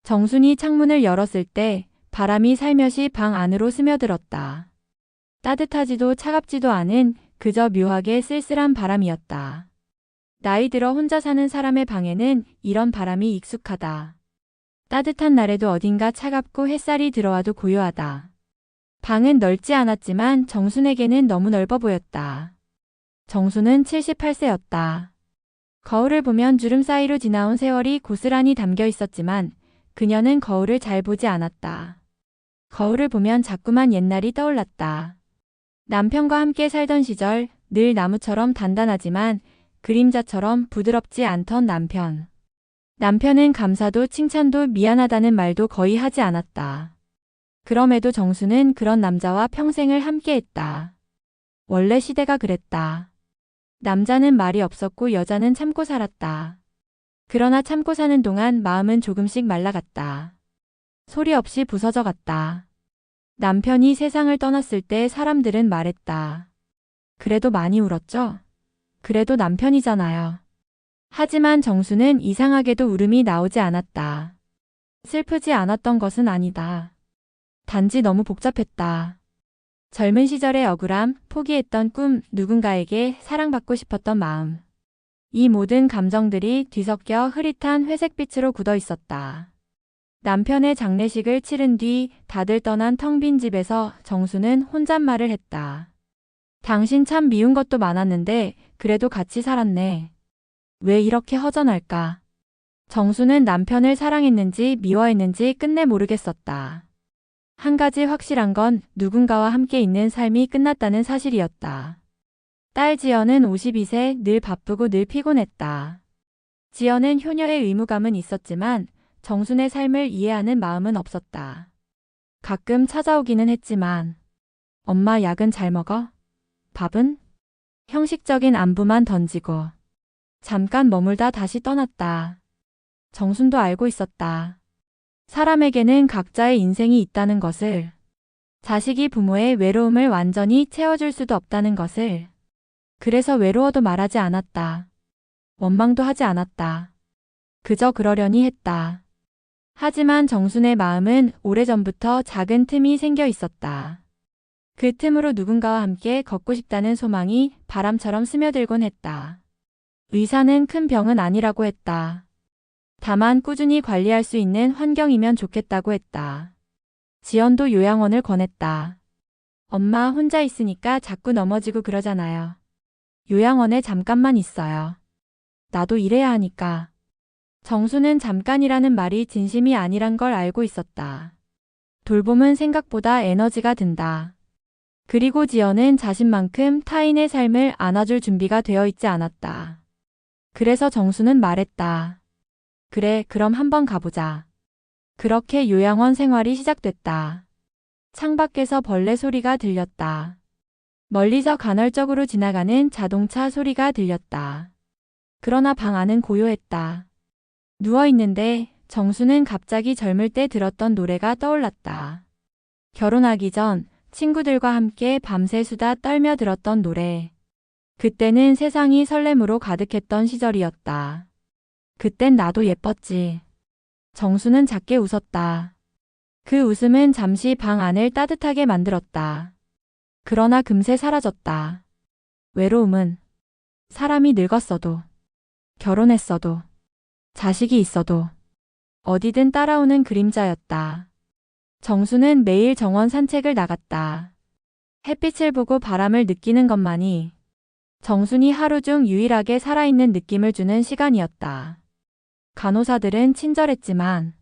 정순이 창문을 열었을 때 바람이 살며시 방 안으로 스며들었다. 따뜻하지도 차갑지도 않은 그저 묘하게 쓸쓸한 바람이었다. 나이 들어 혼자 사는 사람의 방에는 이런 바람이 익숙하다. 따뜻한 날에도 어딘가 차갑고 햇살이 들어와도 고요하다. 방은 넓지 않았지만 정순에게는 너무 넓어 보였다. 정순은 78세였다. 거울을 보면 주름 사이로 지나온 세월이 고스란히 담겨 있었지만 그녀는 거울을 잘 보지 않았다. 거울을 보면 자꾸만 옛날이 떠올랐다. 남편과 함께 살던 시절 늘 나무처럼 단단하지만 그림자처럼 부드럽지 않던 남편. 남편은 감사도 칭찬도 미안하다는 말도 거의 하지 않았다. 그럼에도 정수는 그런 남자와 평생을 함께했다. 원래 시대가 그랬다. 남자는 말이 없었고 여자는 참고 살았다. 그러나 참고 사는 동안 마음은 조금씩 말라갔다. 소리 없이 부서져 갔다. 남편이 세상을 떠났을 때 사람들은 말했다. 그래도 많이 울었죠? 그래도 남편이잖아요. 하지만 정수는 이상하게도 울음이 나오지 않았다. 슬프지 않았던 것은 아니다. 단지 너무 복잡했다. 젊은 시절의 억울함, 포기했던 꿈, 누군가에게 사랑받고 싶었던 마음. 이 모든 감정들이 뒤섞여 흐릿한 회색빛으로 굳어 있었다. 남편의 장례식을 치른 뒤 다들 떠난 텅 빈 집에서 정수는 혼잣말을 했다. 당신 참 미운 것도 많았는데 그래도 같이 살았네. 왜 이렇게 허전할까? 정수는 남편을 사랑했는지 미워했는지 끝내 모르겠었다. 한 가지 확실한 건 누군가와 함께 있는 삶이 끝났다는 사실이었다. 딸 지연은 52세, 늘 바쁘고 늘 피곤했다. 지연은 효녀의 의무감은 있었지만 정순의 삶을 이해하는 마음은 없었다. 가끔 찾아오기는 했지만 엄마 약은 잘 먹어? 밥은? 형식적인 안부만 던지고 잠깐 머물다 다시 떠났다. 정순도 알고 있었다. 사람에게는 각자의 인생이 있다는 것을, 자식이 부모의 외로움을 완전히 채워줄 수도 없다는 것을. 그래서 외로워도 말하지 않았다. 원망도 하지 않았다. 그저 그러려니 했다. 하지만 정순의 마음은 오래전부터 작은 틈이 생겨 있었다. 그 틈으로 누군가와 함께 걷고 싶다는 소망이 바람처럼 스며들곤 했다. 의사는 큰 병은 아니라고 했다. 다만 꾸준히 관리할 수 있는 환경이면 좋겠다고 했다. 지연도 요양원을 권했다. 엄마 혼자 있으니까 자꾸 넘어지고 그러잖아요. 요양원에 잠깐만 있어요. 나도 일해야 하니까. 정수는 잠깐이라는 말이 진심이 아니란 걸 알고 있었다. 돌봄은 생각보다 에너지가 든다. 그리고 지연은 자신만큼 타인의 삶을 안아줄 준비가 되어 있지 않았다. 그래서 정수는 말했다. 그래, 그럼 한번 가보자. 그렇게 요양원 생활이 시작됐다. 창밖에서 벌레 소리가 들렸다. 멀리서 간헐적으로 지나가는 자동차 소리가 들렸다. 그러나 방 안은 고요했다. 누워있는데 정수는 갑자기 젊을 때 들었던 노래가 떠올랐다. 결혼하기 전 친구들과 함께 밤새 수다 떨며 들었던 노래. 그때는 세상이 설렘으로 가득했던 시절이었다. 그땐 나도 예뻤지. 정수는 작게 웃었다. 그 웃음은 잠시 방 안을 따뜻하게 만들었다. 그러나 금세 사라졌다. 외로움은 사람이 늙었어도, 결혼했어도, 자식이 있어도 어디든 따라오는 그림자였다. 정수는 매일 정원 산책을 나갔다. 햇빛을 보고 바람을 느끼는 것만이 정순이 하루 중 유일하게 살아있는 느낌을 주는 시간이었다. 간호사들은 친절했지만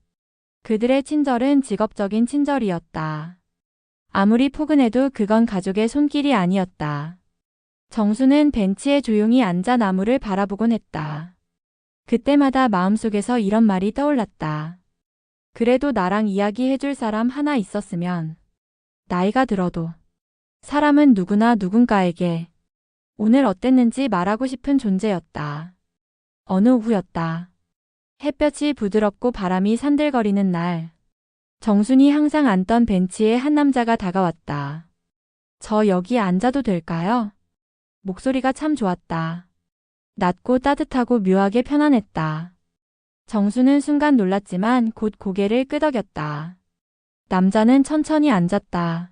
그들의 친절은 직업적인 친절이었다. 아무리 포근해도 그건 가족의 손길이 아니었다. 정수는 벤치에 조용히 앉아 나무를 바라보곤 했다. 그때마다 마음속에서 이런 말이 떠올랐다. 그래도 나랑 이야기해줄 사람 하나 있었으면. 나이가 들어도 사람은 누구나 누군가에게 오늘 어땠는지 말하고 싶은 존재였다. 어느 오후였다. 햇볕이 부드럽고 바람이 산들거리는 날. 정순이 항상 앉던 벤치에 한 남자가 다가왔다. 저 여기 앉아도 될까요? 목소리가 참 좋았다. 낮고 따뜻하고 묘하게 편안했다. 정수는 순간 놀랐지만 곧 고개를 끄덕였다. 남자는 천천히 앉았다.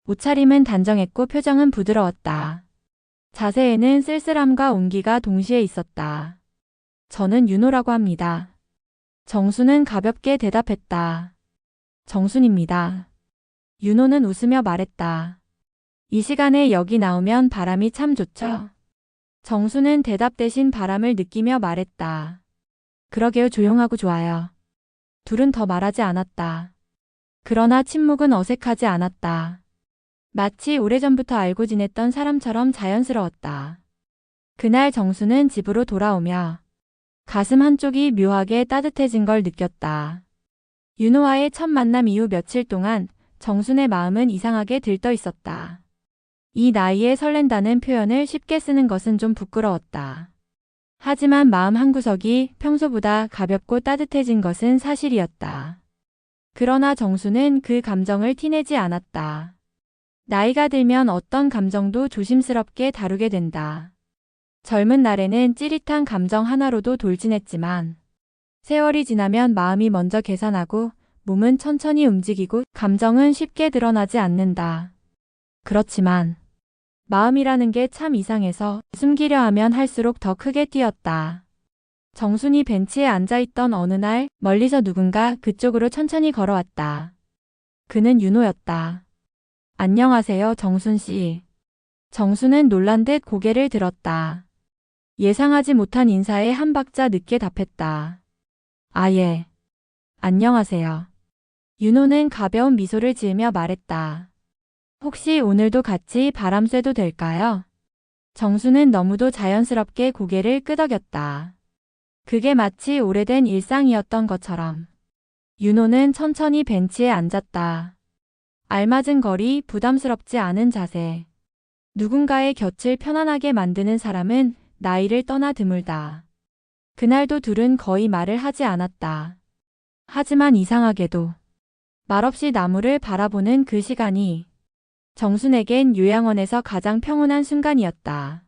옷차림은 단정했고 표정은 부드러웠다. 자세에는 쓸쓸함과 온기가 동시에 있었다. 저는 윤호라고 합니다. 정수는 가볍게 대답했다. 정순입니다. 윤호는 웃으며 말했다. 이 시간에 여기 나오면 바람이 참 좋죠? 정수는 대답 대신 바람을 느끼며 말했다. 그러게요, 조용하고 좋아요. 둘은 더 말하지 않았다. 그러나 침묵은 어색하지 않았다. 마치 오래전부터 알고 지냈던 사람처럼 자연스러웠다. 그날 정수는 집으로 돌아오며 가슴 한쪽이 묘하게 따뜻해진 걸 느꼈다. 윤호와의 첫 만남 이후 며칠 동안 정순의 마음은 이상하게 들떠 있었다. 이 나이에 설렌다는 표현을 쉽게 쓰는 것은 좀 부끄러웠다. 하지만 마음 한구석이 평소보다 가볍고 따뜻해진 것은 사실이었다. 그러나 정수는 그 감정을 티내지 않았다. 나이가 들면 어떤 감정도 조심스럽게 다루게 된다. 젊은 날에는 찌릿한 감정 하나로도 돌진했지만 세월이 지나면 마음이 먼저 계산하고 몸은 천천히 움직이고 감정은 쉽게 드러나지 않는다. 그렇지만 마음이라는 게 참 이상해서 숨기려 하면 할수록 더 크게 뛰었다. 정순이 벤치에 앉아있던 어느 날 멀리서 누군가 그쪽으로 천천히 걸어왔다. 그는 윤호였다. 안녕하세요, 정순 씨. 정순은 놀란 듯 고개를 들었다. 예상하지 못한 인사에 한 박자 늦게 답했다. 아, 예. 안녕하세요. 윤호는 가벼운 미소를 지으며 말했다. 혹시 오늘도 같이 바람 쐬도 될까요? 정수는 너무도 자연스럽게 고개를 끄덕였다. 그게 마치 오래된 일상이었던 것처럼. 윤호는 천천히 벤치에 앉았다. 알맞은 거리, 부담스럽지 않은 자세. 누군가의 곁을 편안하게 만드는 사람은 나이를 떠나 드물다. 그날도 둘은 거의 말을 하지 않았다. 하지만 이상하게도 말없이 나무를 바라보는 그 시간이 정순에겐 요양원에서 가장 평온한 순간이었다.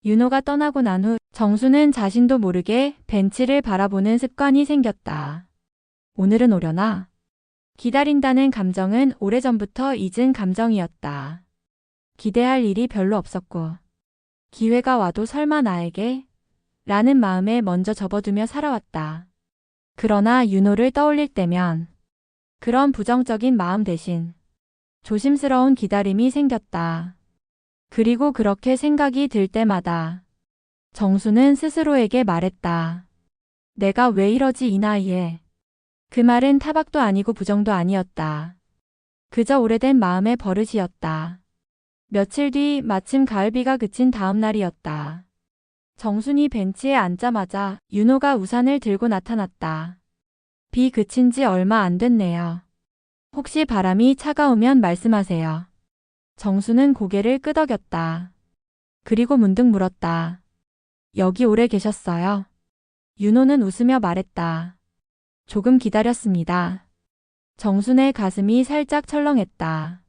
윤호가 떠나고 난 후 정수는 자신도 모르게 벤치를 바라보는 습관이 생겼다. 오늘은 오려나? 기다린다는 감정은 오래전부터 잊은 감정이었다. 기대할 일이 별로 없었고 기회가 와도 설마 나에게? 라는 마음에 먼저 접어두며 살아왔다. 그러나 윤호를 떠올릴 때면 그런 부정적인 마음 대신 조심스러운 기다림이 생겼다. 그리고 그렇게 생각이 들 때마다 정수는 스스로에게 말했다. 내가 왜 이러지 이 나이에. 그 말은 타박도 아니고 부정도 아니었다. 그저 오래된 마음의 버릇이었다. 며칠 뒤 마침 가을비가 그친 다음 날이었다. 정순이 벤치에 앉자마자 윤호가 우산을 들고 나타났다. 비 그친 지 얼마 안 됐네요. 혹시 바람이 차가우면 말씀하세요. 정수는 고개를 끄덕였다. 그리고 문득 물었다. 여기 오래 계셨어요? 윤호는 웃으며 말했다. 조금 기다렸습니다. 정순의 가슴이 살짝 철렁했다.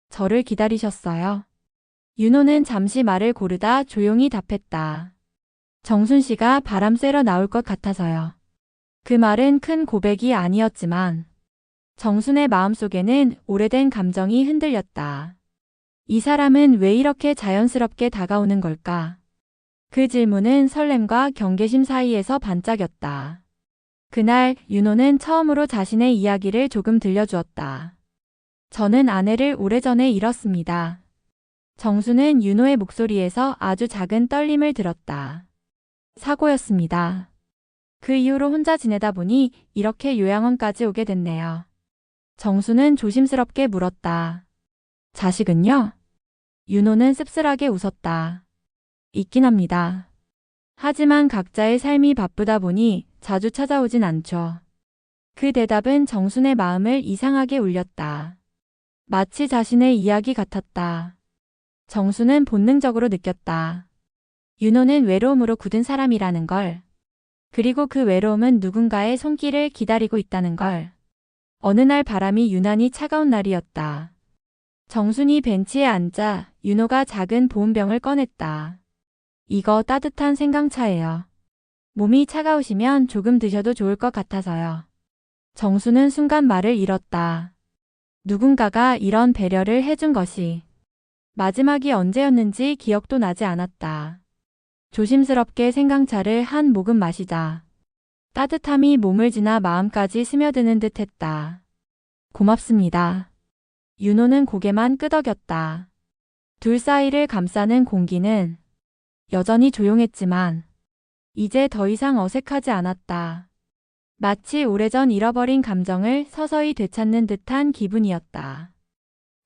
저를 기다리셨어요? 윤호는 잠시 말을 고르다 조용히 답했다. 정순 씨가 바람 쐬러 나올 것 같아서요. 그 말은 큰 고백이 아니었지만 정순의 마음속에는 오래된 감정이 흔들렸다. 이 사람은 왜 이렇게 자연스럽게 다가오는 걸까? 그 질문은 설렘과 경계심 사이에서 반짝였다. 그날 윤호는 처음으로 자신의 이야기를 조금 들려주었다. 저는 아내를 오래전에 잃었습니다. 정수는 윤호의 목소리에서 아주 작은 떨림을 들었다. 사고였습니다. 그 이후로 혼자 지내다 보니 이렇게 요양원까지 오게 됐네요. 정수는 조심스럽게 물었다. 자식은요? 윤호는 씁쓸하게 웃었다. 있긴 합니다. 하지만 각자의 삶이 바쁘다 보니 자주 찾아오진 않죠. 그 대답은 정순의 마음을 이상하게 울렸다. 마치 자신의 이야기 같았다. 정수는 본능적으로 느꼈다. 윤호는 외로움으로 굳은 사람이라는 걸. 그리고 그 외로움은 누군가의 손길을 기다리고 있다는 걸. 어느 날 바람이 유난히 차가운 날이었다. 정순이 벤치에 앉아 윤호가 작은 보온병을 꺼냈다. 이거 따뜻한 생강차예요. 몸이 차가우시면 조금 드셔도 좋을 것 같아서요. 정수는 순간 말을 잃었다. 누군가가 이런 배려를 해준 것이 마지막이 언제였는지 기억도 나지 않았다. 조심스럽게 생강차를 한 모금 마시자 따뜻함이 몸을 지나 마음까지 스며드는 듯 했다. 고맙습니다. 윤호는 고개만 끄덕였다. 둘 사이를 감싸는 공기는 여전히 조용했지만 이제 더 이상 어색하지 않았다. 마치 오래전 잃어버린 감정을 서서히 되찾는 듯한 기분이었다.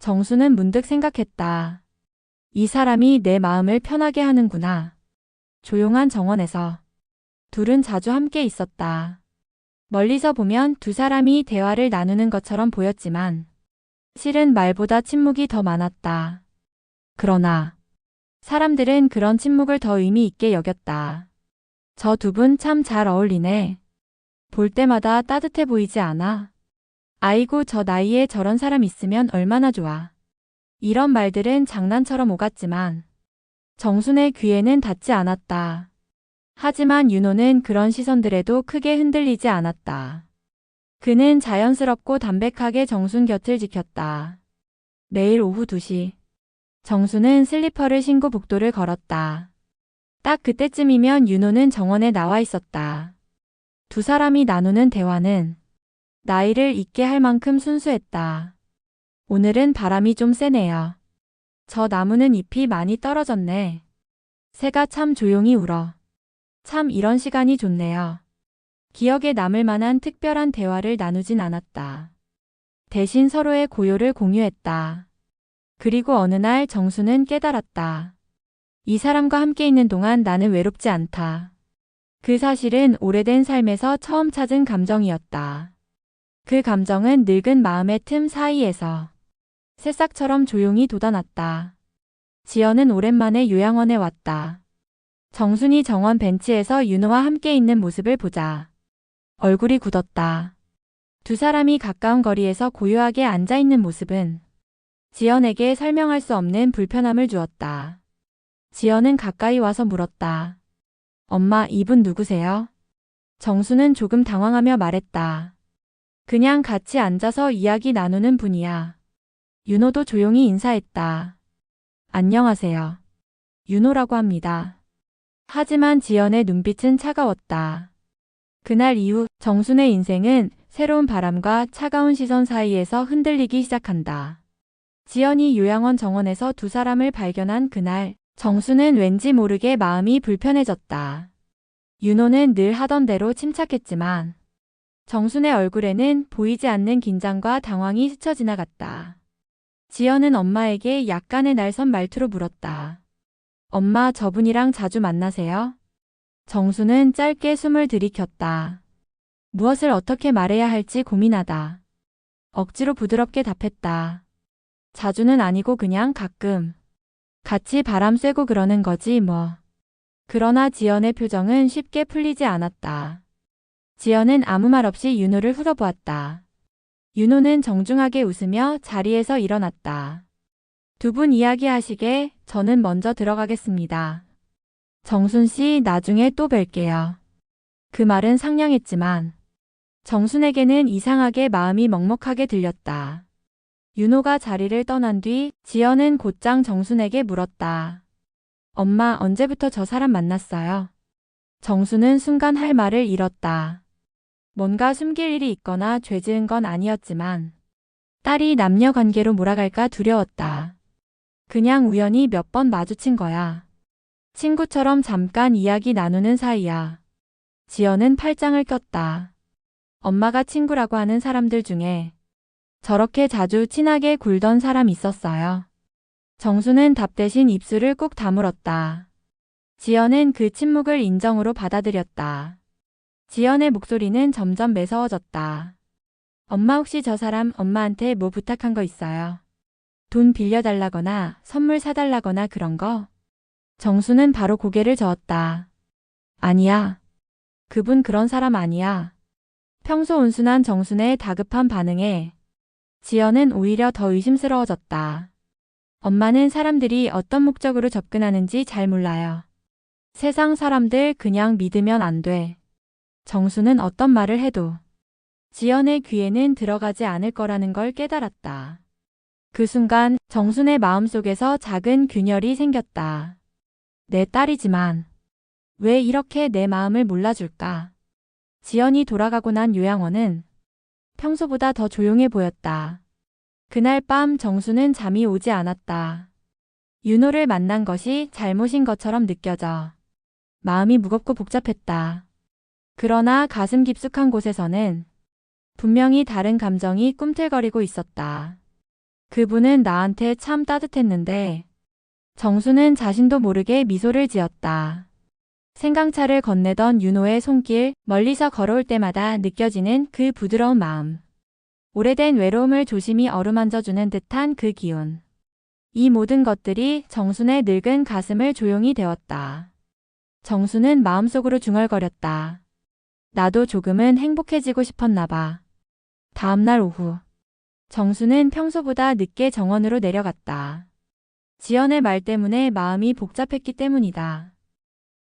정수는 문득 생각했다. 이 사람이 내 마음을 편하게 하는구나. 조용한 정원에서 둘은 자주 함께 있었다. 멀리서 보면 두 사람이 대화를 나누는 것처럼 보였지만 실은 말보다 침묵이 더 많았다. 그러나 사람들은 그런 침묵을 더 의미 있게 여겼다. 저 두 분 참 잘 어울리네. 볼 때마다 따뜻해 보이지 않아? 아이고 저 나이에 저런 사람 있으면 얼마나 좋아. 이런 말들은 장난처럼 오갔지만 정순의 귀에는 닿지 않았다. 하지만 윤호는 그런 시선들에도 크게 흔들리지 않았다. 그는 자연스럽고 담백하게 정순 곁을 지켰다. 매일 오후 2시. 정순은 슬리퍼를 신고 복도를 걸었다. 딱 그때쯤이면 윤호는 정원에 나와 있었다. 두 사람이 나누는 대화는 나이를 잊게 할 만큼 순수했다. 오늘은 바람이 좀 세네요. 저 나무는 잎이 많이 떨어졌네. 새가 참 조용히 울어. 참 이런 시간이 좋네요. 기억에 남을 만한 특별한 대화를 나누진 않았다. 대신 서로의 고요를 공유했다. 그리고 어느 날 정수는 깨달았다. 이 사람과 함께 있는 동안 나는 외롭지 않다. 그 사실은 오래된 삶에서 처음 찾은 감정이었다. 그 감정은 늙은 마음의 틈 사이에서 새싹처럼 조용히 돋아났다. 지연은 오랜만에 요양원에 왔다. 정순이 정원 벤치에서 윤호와 함께 있는 모습을 보자 얼굴이 굳었다. 두 사람이 가까운 거리에서 고요하게 앉아있는 모습은 지연에게 설명할 수 없는 불편함을 주었다. 지연은 가까이 와서 물었다. 엄마, 이분 누구세요? 정수는 조금 당황하며 말했다. 그냥 같이 앉아서 이야기 나누는 분이야. 윤호도 조용히 인사했다. 안녕하세요. 윤호라고 합니다. 하지만 지연의 눈빛은 차가웠다. 그날 이후 정순의 인생은 새로운 바람과 차가운 시선 사이에서 흔들리기 시작한다. 지연이 요양원 정원에서 두 사람을 발견한 그날 정수는 왠지 모르게 마음이 불편해졌다. 윤호는 늘 하던 대로 침착했지만 정순의 얼굴에는 보이지 않는 긴장과 당황이 스쳐 지나갔다. 지연은 엄마에게 약간의 날선 말투로 물었다. 엄마, 저분이랑 자주 만나세요? 정수는 짧게 숨을 들이켰다. 무엇을 어떻게 말해야 할지 고민하다. 억지로 부드럽게 답했다. 자주는 아니고 그냥 가끔. 같이 바람 쐬고 그러는 거지 뭐. 그러나 지연의 표정은 쉽게 풀리지 않았다. 지연은 아무 말 없이 윤호를 흘어보았다. 윤호는 정중하게 웃으며 자리에서 일어났다. 두 분 이야기하시게 저는 먼저 들어가겠습니다. 정순 씨, 나중에 또 뵐게요. 그 말은 상냥했지만 정순에게는 이상하게 마음이 먹먹하게 들렸다. 윤호가 자리를 떠난 뒤 지연은 곧장 정순에게 물었다. 엄마, 언제부터 저 사람 만났어요? 정순은 순간 할 말을 잃었다. 뭔가 숨길 일이 있거나 죄 지은 건 아니었지만 딸이 남녀 관계로 몰아갈까 두려웠다. 그냥 우연히 몇 번 마주친 거야. 친구처럼 잠깐 이야기 나누는 사이야. 지연은 팔짱을 꼈다. 엄마가 친구라고 하는 사람들 중에 저렇게 자주 친하게 굴던 사람 있었어요. 정수는 답 대신 입술을 꾹 다물었다. 지연은 그 침묵을 인정으로 받아들였다. 지연의 목소리는 점점 매서워졌다. 엄마, 혹시 저 사람 엄마한테 뭐 부탁한 거 있어요? 돈 빌려달라거나 선물 사달라거나 그런 거? 정수는 바로 고개를 저었다. 아니야. 그분 그런 사람 아니야. 평소 온순한 정순의 다급한 반응에 지연은 오히려 더 의심스러워졌다. 엄마는 사람들이 어떤 목적으로 접근하는지 잘 몰라요. 세상 사람들 그냥 믿으면 안 돼. 정수는 어떤 말을 해도 지연의 귀에는 들어가지 않을 거라는 걸 깨달았다. 그 순간 정순의 마음속에서 작은 균열이 생겼다. 내 딸이지만 왜 이렇게 내 마음을 몰라줄까? 지연이 돌아가고 난 요양원은 평소보다 더 조용해 보였다. 그날 밤 정수는 잠이 오지 않았다. 윤호를 만난 것이 잘못인 것처럼 느껴져 마음이 무겁고 복잡했다. 그러나 가슴 깊숙한 곳에서는 분명히 다른 감정이 꿈틀거리고 있었다. 그분은 나한테 참 따뜻했는데 정수는 자신도 모르게 미소를 지었다. 생강차를 건네던 윤호의 손길, 멀리서 걸어올 때마다 느껴지는 그 부드러운 마음. 오래된 외로움을 조심히 어루만져주는 듯한 그 기운. 이 모든 것들이 정순의 늙은 가슴을 조용히 데웠다. 정수는 마음속으로 중얼거렸다. 나도 조금은 행복해지고 싶었나 봐. 다음날 오후. 정수는 평소보다 늦게 정원으로 내려갔다. 지연의 말 때문에 마음이 복잡했기 때문이다.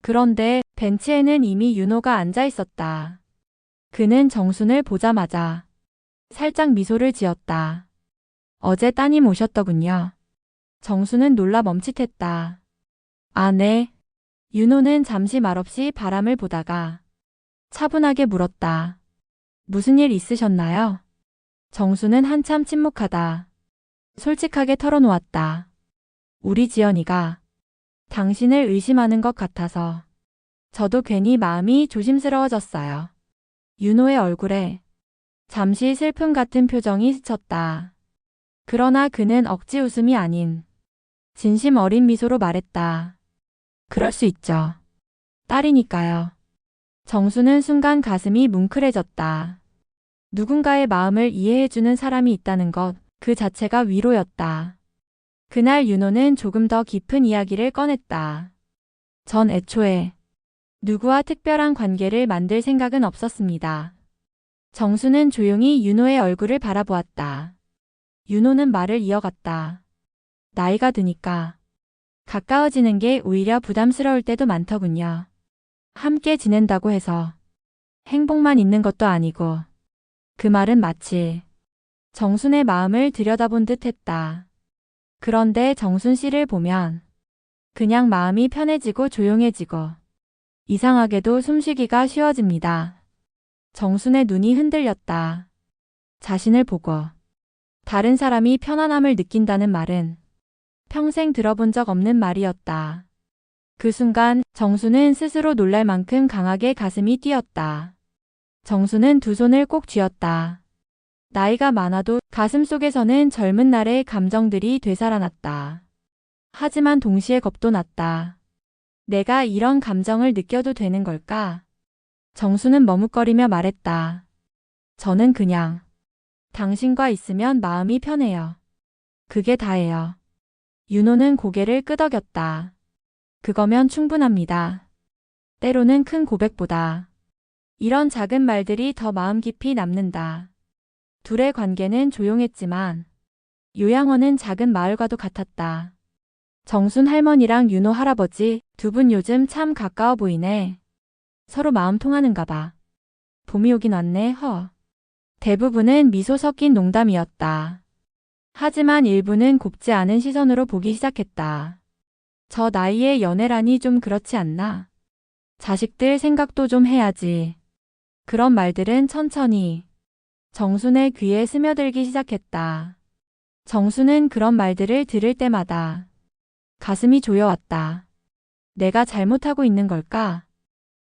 그런데 벤치에는 이미 윤호가 앉아 있었다. 그는 정순을 보자마자 살짝 미소를 지었다. 어제 따님 오셨더군요. 정수는 놀라 멈칫했다. 아, 네. 윤호는 잠시 말없이 바람을 보다가 차분하게 물었다. 무슨 일 있으셨나요? 정수는 한참 침묵하다. 솔직하게 털어놓았다. 우리 지연이가 당신을 의심하는 것 같아서 저도 괜히 마음이 조심스러워졌어요. 윤호의 얼굴에 잠시 슬픔 같은 표정이 스쳤다. 그러나 그는 억지 웃음이 아닌 진심 어린 미소로 말했다. 그럴 수 있죠. 딸이니까요. 정수는 순간 가슴이 뭉클해졌다. 누군가의 마음을 이해해주는 사람이 있다는 것, 그 자체가 위로였다. 그날 윤호는 조금 더 깊은 이야기를 꺼냈다. 전 애초에 누구와 특별한 관계를 만들 생각은 없었습니다. 정수는 조용히 윤호의 얼굴을 바라보았다. 윤호는 말을 이어갔다. 나이가 드니까 가까워지는 게 오히려 부담스러울 때도 많더군요. 함께 지낸다고 해서 행복만 있는 것도 아니고. 그 말은 마치 정순의 마음을 들여다본 듯 했다. 그런데 정순 씨를 보면 그냥 마음이 편해지고 조용해지고 이상하게도 숨쉬기가 쉬워집니다. 정순의 눈이 흔들렸다. 자신을 보고 다른 사람이 편안함을 느낀다는 말은 평생 들어본 적 없는 말이었다. 그 순간 정수는 스스로 놀랄 만큼 강하게 가슴이 뛰었다. 정수는 두 손을 꼭 쥐었다. 나이가 많아도 가슴 속에서는 젊은 날의 감정들이 되살아났다. 하지만 동시에 겁도 났다. 내가 이런 감정을 느껴도 되는 걸까? 정수는 머뭇거리며 말했다. 저는 그냥 당신과 있으면 마음이 편해요. 그게 다예요. 윤호는 고개를 끄덕였다. 그거면 충분합니다. 때로는 큰 고백보다 이런 작은 말들이 더 마음 깊이 남는다. 둘의 관계는 조용했지만 요양원은 작은 마을과도 같았다. 정순 할머니랑 윤호 할아버지 두 분 요즘 참 가까워 보이네. 서로 마음 통하는가 봐. 봄이 오긴 왔네. 대부분은 미소 섞인 농담이었다. 하지만 일부는 곱지 않은 시선으로 보기 시작했다. 저 나이에 연애라니 좀 그렇지 않나? 자식들 생각도 좀 해야지. 그런 말들은 천천히 정순의 귀에 스며들기 시작했다. 정순은 그런 말들을 들을 때마다 가슴이 조여왔다. 내가 잘못하고 있는 걸까?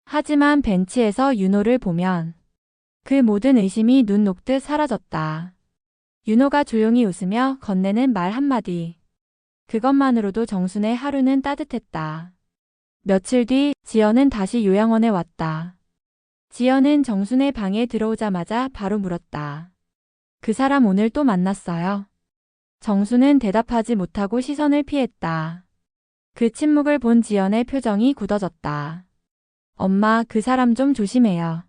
하지만 벤치에서 윤호를 보면 그 모든 의심이 눈 녹듯 사라졌다. 윤호가 조용히 웃으며 건네는 말 한마디. 그것만으로도 정순의 하루는 따뜻했다. 며칠 뒤 지연은 다시 요양원에 왔다. 지연은 정순의 방에 들어오자마자 바로 물었다. 그 사람 오늘 또 만났어요? 정순은 대답하지 못하고 시선을 피했다. 그 침묵을 본 지연의 표정이 굳어졌다. 엄마, 그 사람 좀 조심해요.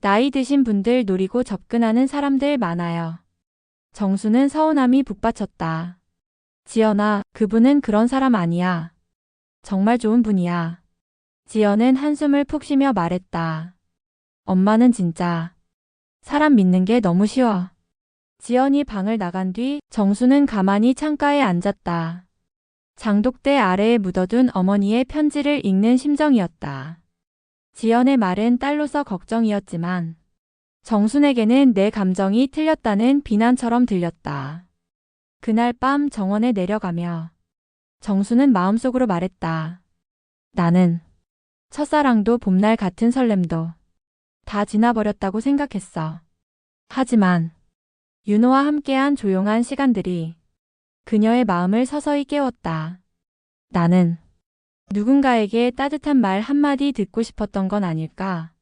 나이 드신 분들 노리고 접근하는 사람들 많아요. 정순은 서운함이 북받쳤다. 지연아, 그분은 그런 사람 아니야. 정말 좋은 분이야. 지연은 한숨을 푹 쉬며 말했다. 엄마는 진짜 사람 믿는 게 너무 쉬워. 지연이 방을 나간 뒤 정수는 가만히 창가에 앉았다. 장독대 아래에 묻어둔 어머니의 편지를 읽는 심정이었다. 지연의 말은 딸로서 걱정이었지만 정순에게는 내 감정이 틀렸다는 비난처럼 들렸다. 그날 밤 정원에 내려가며 정수는 마음속으로 말했다. 나는 첫사랑도 봄날 같은 설렘도 다 지나버렸다고 생각했어. 하지만 윤호와 함께한 조용한 시간들이 그녀의 마음을 서서히 깨웠다. 나는 누군가에게 따뜻한 말 한마디 듣고 싶었던 건 아닐까.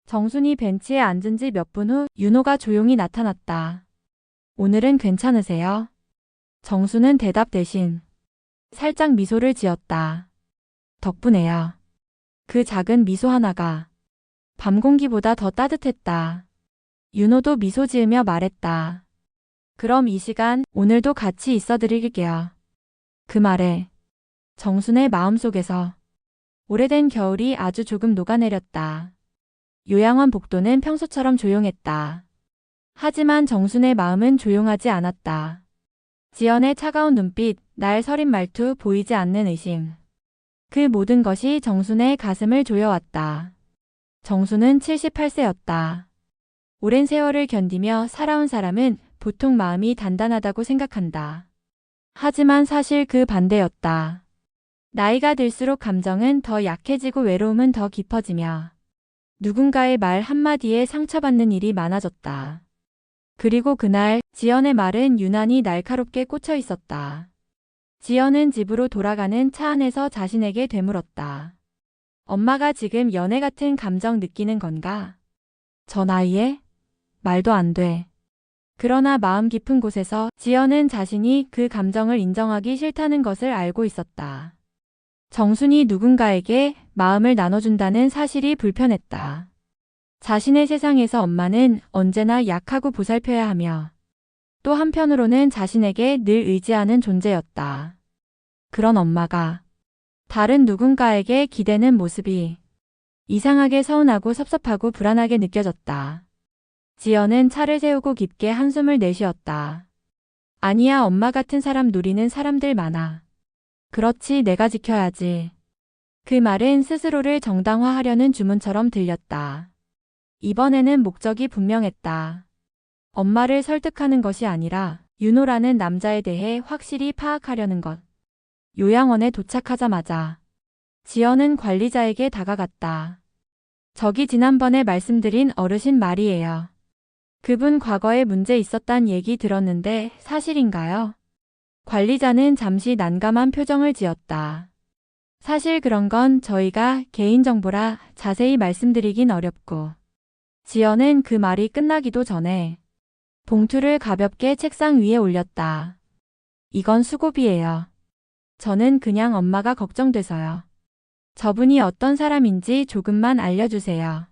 정순이 벤치에 앉은 지 몇 분 후 윤호가 조용히 나타났다. 오늘은 괜찮으세요? 정수는 대답 대신 살짝 미소를 지었다. 덕분에요. 그 작은 미소 하나가 밤 공기보다 더 따뜻했다. 윤호도 미소 지으며 말했다. 그럼 이 시간 오늘도 같이 있어 드릴게요. 그 말에 정순의 마음속에서 오래된 겨울이 아주 조금 녹아내렸다. 요양원 복도는 평소처럼 조용했다. 하지만 정순의 마음은 조용하지 않았다. 지연의 차가운 눈빛, 날 서린 말투, 보이지 않는 의심. 그 모든 것이 정순의 가슴을 조여왔다. 정순은 78세였다. 오랜 세월을 견디며 살아온 사람은 보통 마음이 단단하다고 생각한다. 하지만 사실 그 반대였다. 나이가 들수록 감정은 더 약해지고 외로움은 더 깊어지며 누군가의 말 한마디에 상처받는 일이 많아졌다. 그리고 그날 지연의 말은 유난히 날카롭게 꽂혀 있었다. 지연은 집으로 돌아가는 차 안에서 자신에게 되물었다. 엄마가 지금 연애 같은 감정 느끼는 건가? 저 나이에? 말도 안 돼. 그러나 마음 깊은 곳에서 지연은 자신이 그 감정을 인정하기 싫다는 것을 알고 있었다. 정순이 누군가에게 마음을 나눠준다는 사실이 불편했다. 자신의 세상에서 엄마는 언제나 약하고 보살펴야 하며 또 한편으로는 자신에게 늘 의지하는 존재였다. 그런 엄마가 다른 누군가에게 기대는 모습이 이상하게 서운하고 섭섭하고 불안하게 느껴졌다. 지연은 차를 세우고 깊게 한숨을 내쉬었다. 아니야, 엄마 같은 사람 노리는 사람들 많아. 그렇지, 내가 지켜야지. 그 말은 스스로를 정당화하려는 주문처럼 들렸다. 이번에는 목적이 분명했다. 엄마를 설득하는 것이 아니라 윤호라는 남자에 대해 확실히 파악하려는 것. 요양원에 도착하자마자 지연은 관리자에게 다가갔다. 저기 지난번에 말씀드린 어르신 말이에요. 그분 과거에 문제 있었단 얘기 들었는데 사실인가요? 관리자는 잠시 난감한 표정을 지었다. 사실 그런 건 저희가 개인정보라 자세히 말씀드리긴 어렵고. 지연은 그 말이 끝나기도 전에 봉투를 가볍게 책상 위에 올렸다. 이건 수고비예요. 저는 그냥 엄마가 걱정돼서요. 저분이 어떤 사람인지 조금만 알려주세요.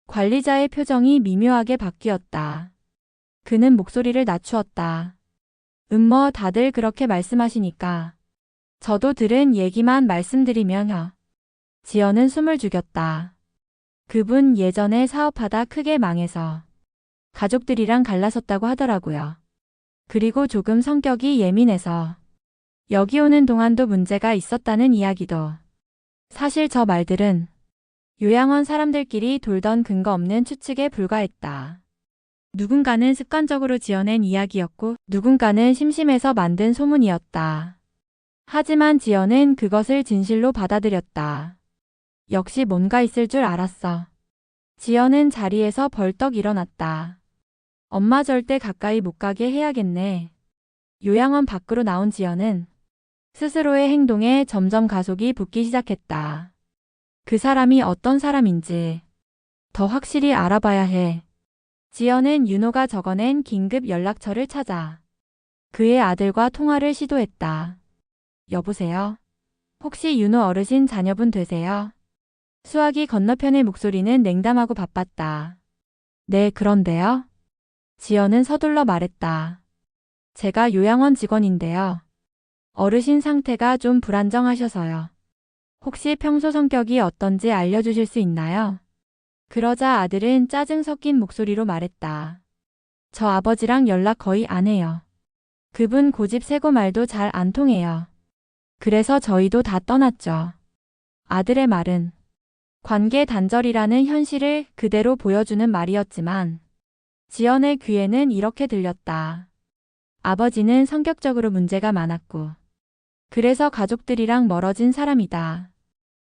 관리자의 표정이 미묘하게 바뀌었다. 그는 목소리를 낮추었다. 뭐 다들 그렇게 말씀하시니까 저도 들은 얘기만 말씀드리면요. 지연은 숨을 죽였다. 그분 예전에 사업하다 크게 망해서 가족들이랑 갈라섰다고 하더라고요. 그리고 조금 성격이 예민해서 여기 오는 동안도 문제가 있었다는 이야기도. 사실 저 말들은 요양원 사람들끼리 돌던 근거 없는 추측에 불과했다. 누군가는 습관적으로 지어낸 이야기였고 누군가는 심심해서 만든 소문이었다. 하지만 지연은 그것을 진실로 받아들였다. 역시 뭔가 있을 줄 알았어. 지연은 자리에서 벌떡 일어났다. 엄마 절대 가까이 못 가게 해야겠네. 요양원 밖으로 나온 지연은 스스로의 행동에 점점 가속이 붙기 시작했다. 그 사람이 어떤 사람인지 더 확실히 알아봐야 해. 지연은 윤호가 적어낸 긴급 연락처를 찾아 그의 아들과 통화를 시도했다. 여보세요? 혹시 윤호 어르신 자녀분 되세요? 수화기 건너편의 목소리는 냉담하고 바빴다. 네, 그런데요? 지연은 서둘러 말했다. 제가 요양원 직원인데요. 어르신 상태가 좀 불안정하셔서요. 혹시 평소 성격이 어떤지 알려주실 수 있나요? 그러자 아들은 짜증 섞인 목소리로 말했다. 저 아버지랑 연락 거의 안 해요. 그분 고집 세고 말도 잘 안 통해요. 그래서 저희도 다 떠났죠. 아들의 말은 관계 단절이라는 현실을 그대로 보여주는 말이었지만 지연의 귀에는 이렇게 들렸다. 아버지는 성격적으로 문제가 많았고 그래서 가족들이랑 멀어진 사람이다.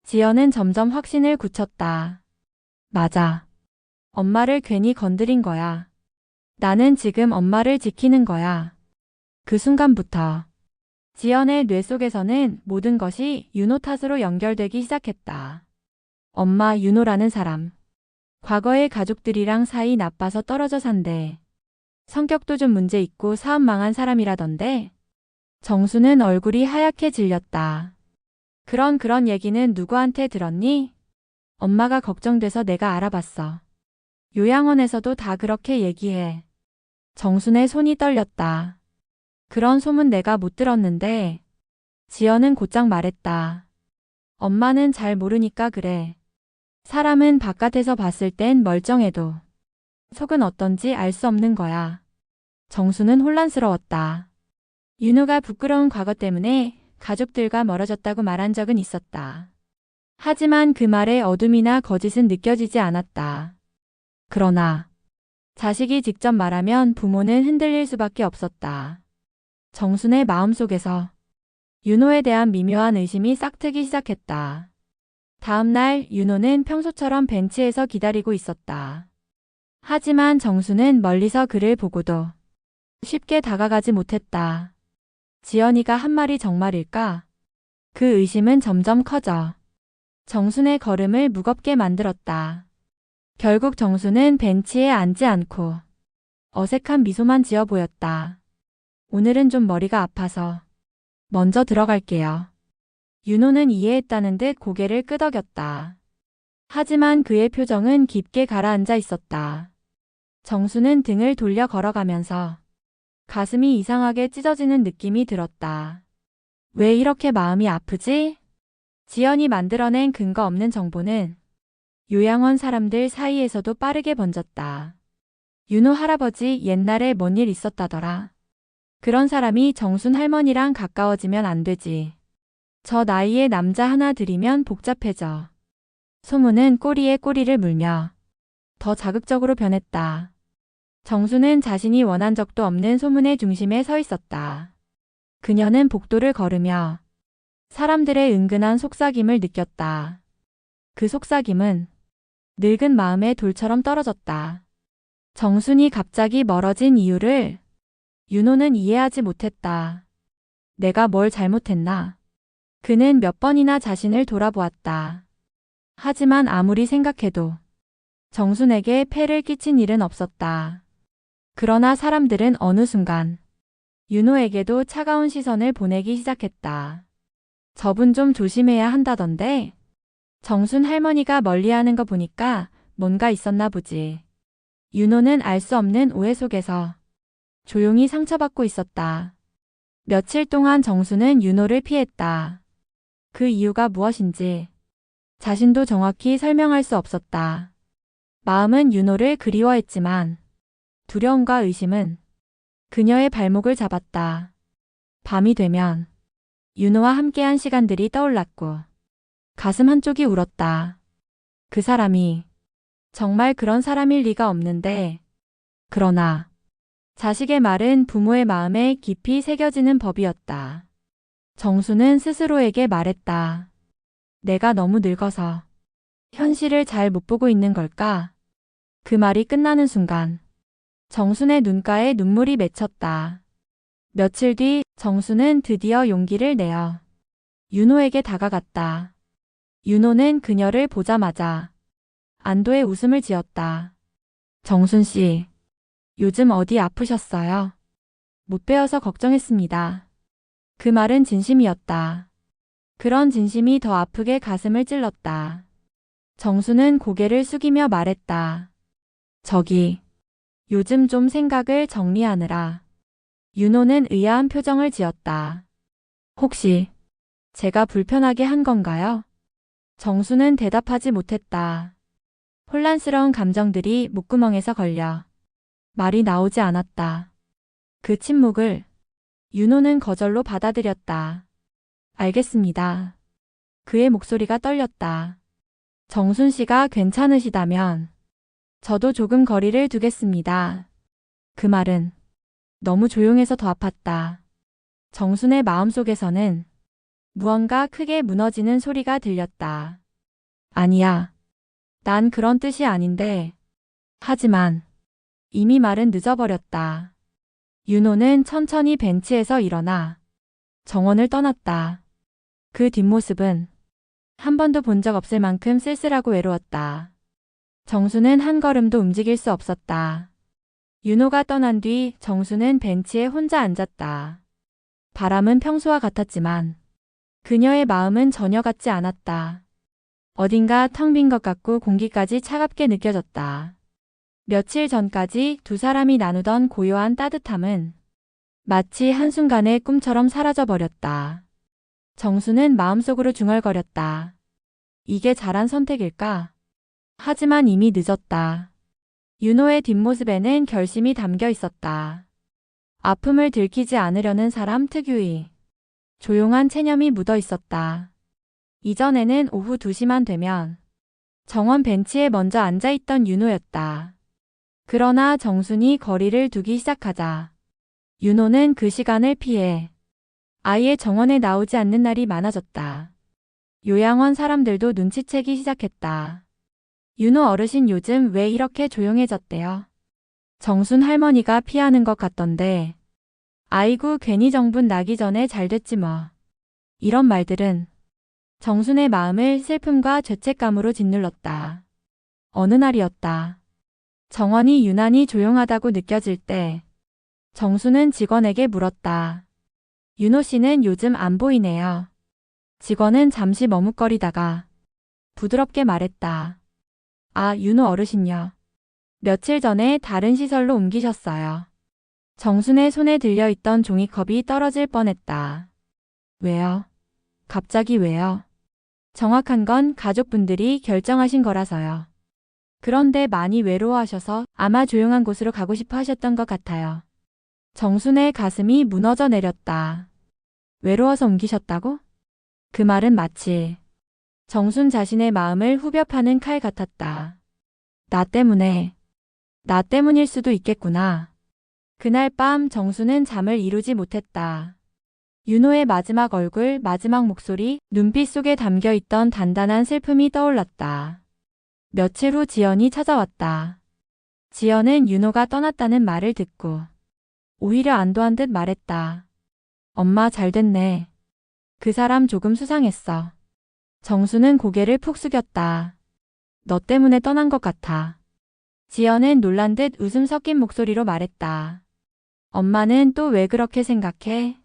지연은 점점 확신을 굳혔다. 맞아. 엄마를 괜히 건드린 거야. 나는 지금 엄마를 지키는 거야. 그 순간부터 지연의 뇌 속에서는 모든 것이 윤호 탓으로 연결되기 시작했다. 엄마 윤호라는 사람. 과거의 가족들이랑 사이 나빠서 떨어져 산대. 성격도 좀 문제 있고 사업 망한 사람이라던데. 정수는 얼굴이 하얗게 질렸다. 그런 얘기는 누구한테 들었니? 엄마가 걱정돼서 내가 알아봤어. 요양원에서도 다 그렇게 얘기해. 정순의 손이 떨렸다. 그런 소문 내가 못 들었는데. 지연은 곧장 말했다. 엄마는 잘 모르니까 그래. 사람은 바깥에서 봤을 땐 멀쩡해도 속은 어떤지 알 수 없는 거야. 정수는 혼란스러웠다. 윤호가 부끄러운 과거 때문에 가족들과 멀어졌다고 말한 적은 있었다. 하지만 그 말에 어둠이나 거짓은 느껴지지 않았다. 그러나 자식이 직접 말하면 부모는 흔들릴 수밖에 없었다. 정순의 마음속에서 윤호에 대한 미묘한 의심이 싹트기 시작했다. 다음 날 윤호는 평소처럼 벤치에서 기다리고 있었다. 하지만 정수는 멀리서 그를 보고도 쉽게 다가가지 못했다. 지연이가 한 말이 정말일까? 그 의심은 점점 커져 정순의 걸음을 무겁게 만들었다. 결국 정수는 벤치에 앉지 않고 어색한 미소만 지어 보였다. 오늘은 좀 머리가 아파서 먼저 들어갈게요. 윤호는 이해했다는 듯 고개를 끄덕였다. 하지만 그의 표정은 깊게 가라앉아 있었다. 정수는 등을 돌려 걸어가면서 가슴이 이상하게 찢어지는 느낌이 들었다. 왜 이렇게 마음이 아프지? 지연이 만들어낸 근거 없는 정보는 요양원 사람들 사이에서도 빠르게 번졌다. 윤호 할아버지 옛날에 뭔 일 있었다더라. 그런 사람이 정순 할머니랑 가까워지면 안 되지. 저 나이에 남자 하나 들이면 복잡해져. 소문은 꼬리에 꼬리를 물며 더 자극적으로 변했다. 정수는 자신이 원한 적도 없는 소문의 중심에 서 있었다. 그녀는 복도를 걸으며 사람들의 은근한 속삭임을 느꼈다. 그 속삭임은 늙은 마음의 돌처럼 떨어졌다. 정순이 갑자기 멀어진 이유를 윤호는 이해하지 못했다. 내가 뭘 잘못했나? 그는 몇 번이나 자신을 돌아보았다. 하지만 아무리 생각해도 정순에게 폐를 끼친 일은 없었다. 그러나 사람들은 어느 순간 윤호에게도 차가운 시선을 보내기 시작했다. 저분 좀 조심해야 한다던데? 정순 할머니가 멀리하는 거 보니까 뭔가 있었나 보지. 윤호는 알 수 없는 오해 속에서 조용히 상처받고 있었다. 며칠 동안 정수는 윤호를 피했다. 그 이유가 무엇인지 자신도 정확히 설명할 수 없었다. 마음은 윤호를 그리워했지만 두려움과 의심은 그녀의 발목을 잡았다. 밤이 되면 윤호와 함께한 시간들이 떠올랐고 가슴 한쪽이 울었다. 그 사람이 정말 그런 사람일 리가 없는데. 그러나 자식의 말은 부모의 마음에 깊이 새겨지는 법이었다. 정수는 스스로에게 말했다. 내가 너무 늙어서 현실을 잘 못 보고 있는 걸까? 그 말이 끝나는 순간 정순의 눈가에 눈물이 맺혔다. 며칠 뒤 정수는 드디어 용기를 내어 윤호에게 다가갔다. 윤호는 그녀를 보자마자 안도의 웃음을 지었다. 정순 씨, 요즘 어디 아프셨어요? 못 뵈어서 걱정했습니다. 그 말은 진심이었다. 그런 진심이 더 아프게 가슴을 찔렀다. 정수는 고개를 숙이며 말했다. 저기, 요즘 좀 생각을 정리하느라. 윤호는 의아한 표정을 지었다. 혹시 제가 불편하게 한 건가요? 정수는 대답하지 못했다. 혼란스러운 감정들이 목구멍에서 걸려 말이 나오지 않았다. 그 침묵을 윤호는 거절로 받아들였다. 알겠습니다. 그의 목소리가 떨렸다. 정순 씨가 괜찮으시다면 저도 조금 거리를 두겠습니다. 그 말은 너무 조용해서 더 아팠다. 정순의 마음속에서는 무언가 크게 무너지는 소리가 들렸다. 아니야. 난 그런 뜻이 아닌데. 하지만 이미 말은 늦어버렸다. 윤호는 천천히 벤치에서 일어나 정원을 떠났다. 그 뒷모습은 한 번도 본 적 없을 만큼 쓸쓸하고 외로웠다. 정수는 한 걸음도 움직일 수 없었다. 윤호가 떠난 뒤 정수는 벤치에 혼자 앉았다. 바람은 평소와 같았지만 그녀의 마음은 전혀 같지 않았다. 어딘가 텅 빈 것 같고 공기까지 차갑게 느껴졌다. 며칠 전까지 두 사람이 나누던 고요한 따뜻함은 마치 한순간의 꿈처럼 사라져버렸다. 정수는 마음속으로 중얼거렸다. 이게 잘한 선택일까? 하지만 이미 늦었다. 윤호의 뒷모습에는 결심이 담겨 있었다. 아픔을 들키지 않으려는 사람 특유의 조용한 체념이 묻어 있었다. 이전에는 오후 2시만 되면 정원 벤치에 먼저 앉아있던 윤호였다. 그러나 정순이 거리를 두기 시작하자 윤호는 그 시간을 피해 아예 정원에 나오지 않는 날이 많아졌다. 요양원 사람들도 눈치채기 시작했다. 윤호 어르신 요즘 왜 이렇게 조용해졌대요? 정순 할머니가 피하는 것 같던데. 아이고 괜히 정분 나기 전에 잘 됐지 뭐. 이런 말들은 정순의 마음을 슬픔과 죄책감으로 짓눌렀다. 어느 날이었다. 정원이 유난히 조용하다고 느껴질 때 정순은 직원에게 물었다. 윤호 씨는 요즘 안 보이네요. 직원은 잠시 머뭇거리다가 부드럽게 말했다. 아, 윤호 어르신요. 며칠 전에 다른 시설로 옮기셨어요. 정순의 손에 들려있던 종이컵이 떨어질 뻔했다. 왜요? 갑자기 왜요? 정확한 건 가족분들이 결정하신 거라서요. 그런데 많이 외로워하셔서 아마 조용한 곳으로 가고 싶어 하셨던 것 같아요. 정순의 가슴이 무너져 내렸다. 외로워서 옮기셨다고? 그 말은 마치 정순 자신의 마음을 후벼 파는 칼 같았다. 나 때문일 수도 있겠구나. 그날 밤 정순은 잠을 이루지 못했다. 윤호의 마지막 얼굴, 마지막 목소리, 눈빛 속에 담겨있던 단단한 슬픔이 떠올랐다. 며칠 후 지연이 찾아왔다. 지연은 윤호가 떠났다는 말을 듣고 오히려 안도한 듯 말했다. 엄마 잘 됐네. 그 사람 조금 수상했어. 정수는 고개를 푹 숙였다. 너 때문에 떠난 것 같아. 지연은 놀란 듯 웃음 섞인 목소리로 말했다. 엄마는 또 왜 그렇게 생각해?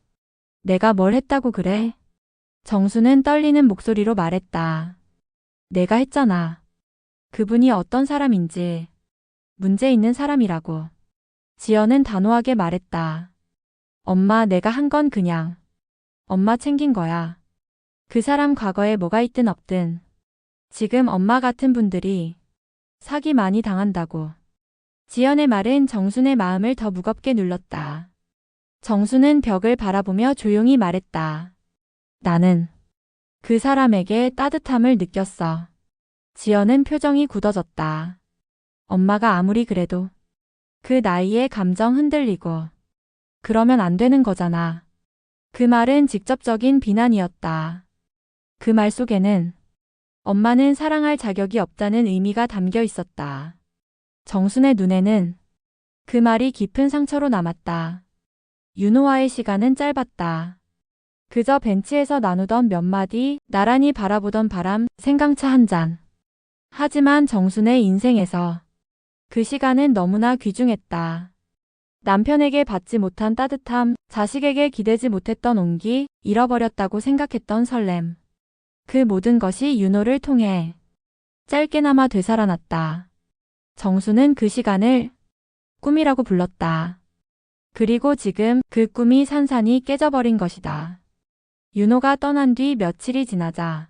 내가 뭘 했다고 그래? 정수는 떨리는 목소리로 말했다. 내가 했잖아. 그분이 어떤 사람인지 문제 있는 사람이라고. 지연은 단호하게 말했다. 엄마 내가 한 건 그냥 엄마 챙긴 거야. 그 사람 과거에 뭐가 있든 없든 지금 엄마 같은 분들이 사기 많이 당한다고. 지연의 말은 정순의 마음을 더 무겁게 눌렀다. 정순은 벽을 바라보며 조용히 말했다. 나는 그 사람에게 따뜻함을 느꼈어. 지연은 표정이 굳어졌다. 엄마가 아무리 그래도 그 나이에 감정 흔들리고 그러면 안 되는 거잖아. 그 말은 직접적인 비난이었다. 그 말 속에는 엄마는 사랑할 자격이 없다는 의미가 담겨 있었다. 정순의 눈에는 그 말이 깊은 상처로 남았다. 윤호와의 시간은 짧았다. 그저 벤치에서 나누던 몇 마디, 나란히 바라보던 바람, 생강차 한 잔. 하지만 정순의 인생에서 그 시간은 너무나 귀중했다. 남편에게 받지 못한 따뜻함, 자식에게 기대지 못했던 온기, 잃어버렸다고 생각했던 설렘. 그 모든 것이 윤호를 통해 짧게나마 되살아났다. 정수는 그 시간을 꿈이라고 불렀다. 그리고 지금 그 꿈이 산산이 깨져버린 것이다. 윤호가 떠난 뒤 며칠이 지나자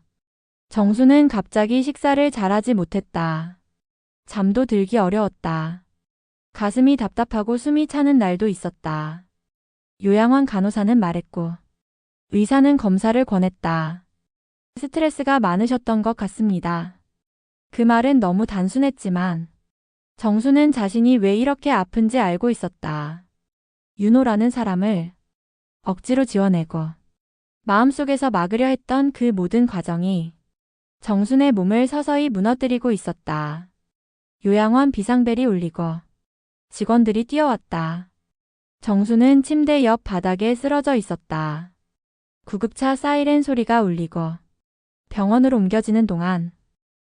정수는 갑자기 식사를 잘하지 못했다. 잠도 들기 어려웠다. 가슴이 답답하고 숨이 차는 날도 있었다. 요양원 간호사는 말했고, 의사는 검사를 권했다. 스트레스가 많으셨던 것 같습니다. 그 말은 너무 단순했지만, 정수는 자신이 왜 이렇게 아픈지 알고 있었다. 윤호라는 사람을 억지로 지워내고, 마음속에서 막으려 했던 그 모든 과정이 정순의 몸을 서서히 무너뜨리고 있었다. 요양원 비상벨이 울리고 직원들이 뛰어왔다. 정수는 침대 옆 바닥에 쓰러져 있었다. 구급차 사이렌 소리가 울리고 병원으로 옮겨지는 동안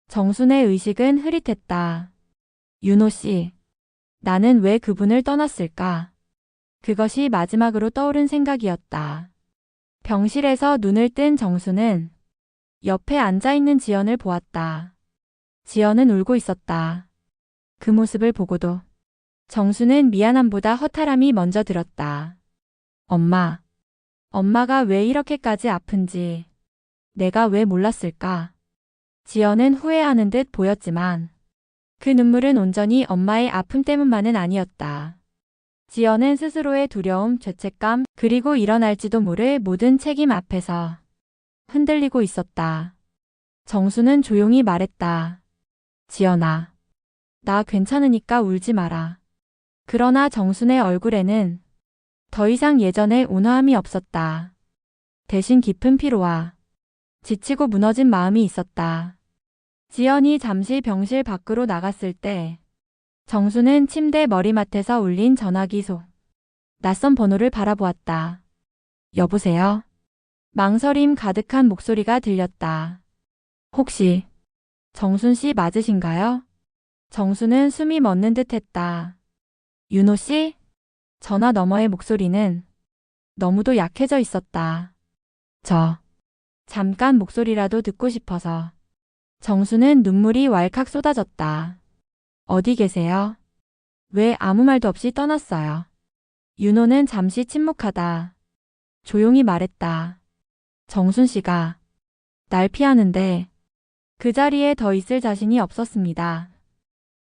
정순의 의식은 흐릿했다. 윤호 씨, 나는 왜 그분을 떠났을까? 그것이 마지막으로 떠오른 생각이었다. 병실에서 눈을 뜬 정수는 옆에 앉아있는 지연을 보았다. 지연은 울고 있었다. 그 모습을 보고도 정수는 미안함보다 허탈함이 먼저 들었다. 엄마가 왜 이렇게까지 아픈지 내가 왜 몰랐을까? 지연은 후회하는 듯 보였지만 그 눈물은 온전히 엄마의 아픔 때문만은 아니었다. 지연은 스스로의 두려움, 죄책감, 그리고 일어날지도 모를 모든 책임 앞에서 흔들리고 있었다. 정수는 조용히 말했다. 지연아, 나 괜찮으니까 울지 마라. 그러나 정순의 얼굴에는 더 이상 예전의 온화함이 없었다. 대신 깊은 피로와 지치고 무너진 마음이 있었다. 지연이 잠시 병실 밖으로 나갔을 때 정수는 침대 머리맡에서 울린 전화기 속 낯선 번호를 바라보았다. 여보세요? 망설임 가득한 목소리가 들렸다. 혹시 정순 씨 맞으신가요? 정수는 숨이 멎는 듯 했다. 윤호 씨? 전화 너머의 목소리는 너무도 약해져 있었다. 잠깐 목소리라도 듣고 싶어서. 정수는 눈물이 왈칵 쏟아졌다. 어디 계세요? 왜 아무 말도 없이 떠났어요? 윤호는 잠시 침묵하다. 조용히 말했다. 정순 씨가 날 피하는데 그 자리에 더 있을 자신이 없었습니다.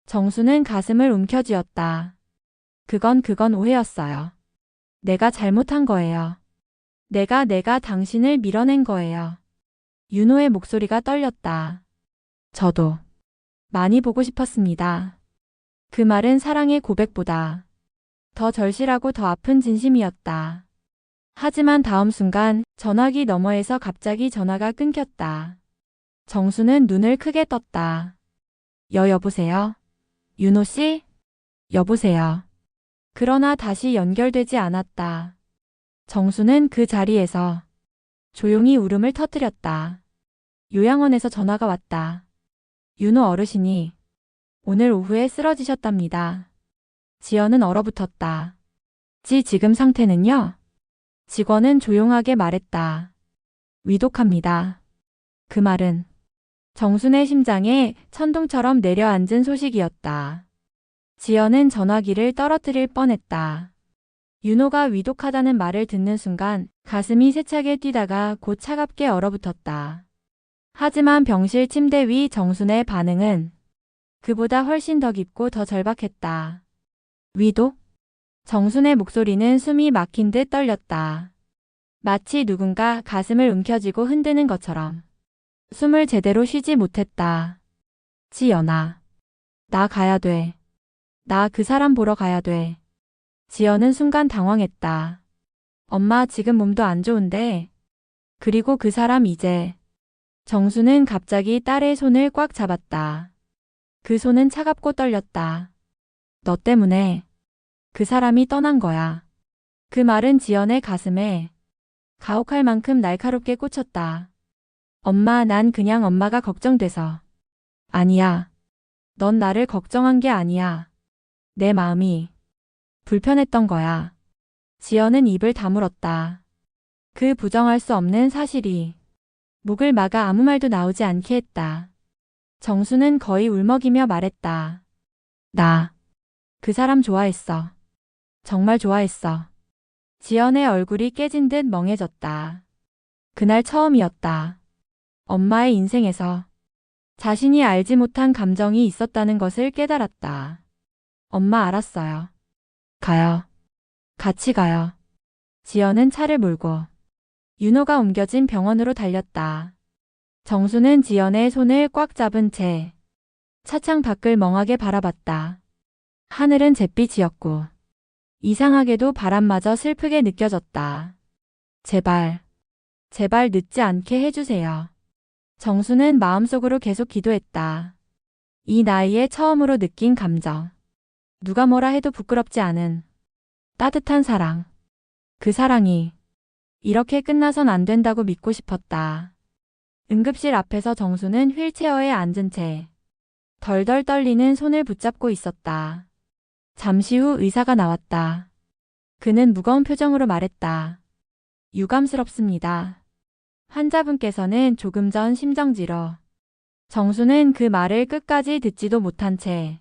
정수는 가슴을 움켜쥐었다. 그건 오해였어요. 내가 잘못한 거예요. 내가 당신을 밀어낸 거예요. 윤호의 목소리가 떨렸다. 저도 많이 보고 싶었습니다. 그 말은 사랑의 고백보다 더 절실하고 더 아픈 진심이었다. 하지만 다음 순간 전화기 너머에서 갑자기 전화가 끊겼다. 정수는 눈을 크게 떴다. 여보세요? 윤호 씨? 여보세요? 그러나 다시 연결되지 않았다. 정수는 그 자리에서 조용히 울음을 터뜨렸다. 요양원에서 전화가 왔다. 윤호 어르신이 오늘 오후에 쓰러지셨답니다. 지연은 얼어붙었다. 지금 상태는요? 직원은 조용하게 말했다. 위독합니다. 그 말은 정순의 심장에 천둥처럼 내려앉은 소식이었다. 지연은 전화기를 떨어뜨릴 뻔했다. 윤호가 위독하다는 말을 듣는 순간 가슴이 세차게 뛰다가 곧 차갑게 얼어붙었다. 하지만 병실 침대 위 정순의 반응은 그보다 훨씬 더 깊고 더 절박했다. 위독? 정순의 목소리는 숨이 막힌 듯 떨렸다. 마치 누군가 가슴을 움켜쥐고 흔드는 것처럼. 숨을 제대로 쉬지 못했다. 지연아, 나 가야 돼. 나 그 사람 보러 가야 돼. 지연은 순간 당황했다. 엄마 지금 몸도 안 좋은데. 그리고 그 사람 이제. 정수는 갑자기 딸의 손을 꽉 잡았다. 그 손은 차갑고 떨렸다. 너 때문에 그 사람이 떠난 거야. 그 말은 지연의 가슴에 가혹할 만큼 날카롭게 꽂혔다. 엄마, 난 그냥 엄마가 걱정돼서. 아니야. 넌 나를 걱정한 게 아니야. 내 마음이 불편했던 거야. 지연은 입을 다물었다. 그 부정할 수 없는 사실이 목을 막아 아무 말도 나오지 않게 했다. 정수는 거의 울먹이며 말했다. 나 그 사람 좋아했어. 정말 좋아했어. 지연의 얼굴이 깨진 듯 멍해졌다. 그날 처음이었다. 엄마의 인생에서 자신이 알지 못한 감정이 있었다는 것을 깨달았다. 엄마 알았어요. 가요. 같이 가요. 지연은 차를 몰고 윤호가 옮겨진 병원으로 달렸다. 정수는 지연의 손을 꽉 잡은 채 차창 밖을 멍하게 바라봤다. 하늘은 잿빛이었고 이상하게도 바람마저 슬프게 느껴졌다. 제발, 제발 늦지 않게 해주세요. 정수는 마음속으로 계속 기도했다. 이 나이에 처음으로 느낀 감정. 누가 뭐라 해도 부끄럽지 않은 따뜻한 사랑. 그 사랑이 이렇게 끝나선 안 된다고 믿고 싶었다. 응급실 앞에서 정수는 휠체어에 앉은 채 덜덜 떨리는 손을 붙잡고 있었다. 잠시 후 의사가 나왔다. 그는 무거운 표정으로 말했다. 유감스럽습니다. 환자분께서는 조금 전 심정지로. 정수는 그 말을 끝까지 듣지도 못한 채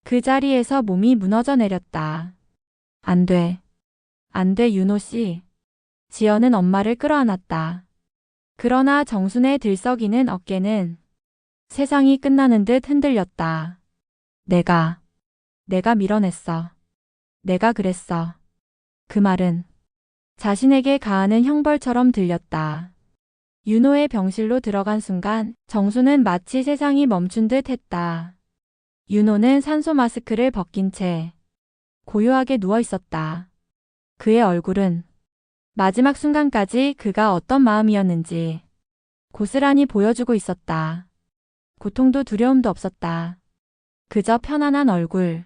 그 자리에서 몸이 무너져 내렸다. 안 돼. 안 돼, 윤호 씨. 지연은 엄마를 끌어안았다. 그러나 정순의 들썩이는 어깨는 세상이 끝나는 듯 흔들렸다. 내가 밀어냈어. 내가 그랬어. 그 말은 자신에게 가하는 형벌처럼 들렸다. 윤호의 병실로 들어간 순간 정수는 마치 세상이 멈춘 듯 했다. 윤호는 산소 마스크를 벗긴 채 고요하게 누워 있었다. 그의 얼굴은 마지막 순간까지 그가 어떤 마음이었는지 고스란히 보여주고 있었다. 고통도 두려움도 없었다. 그저 편안한 얼굴.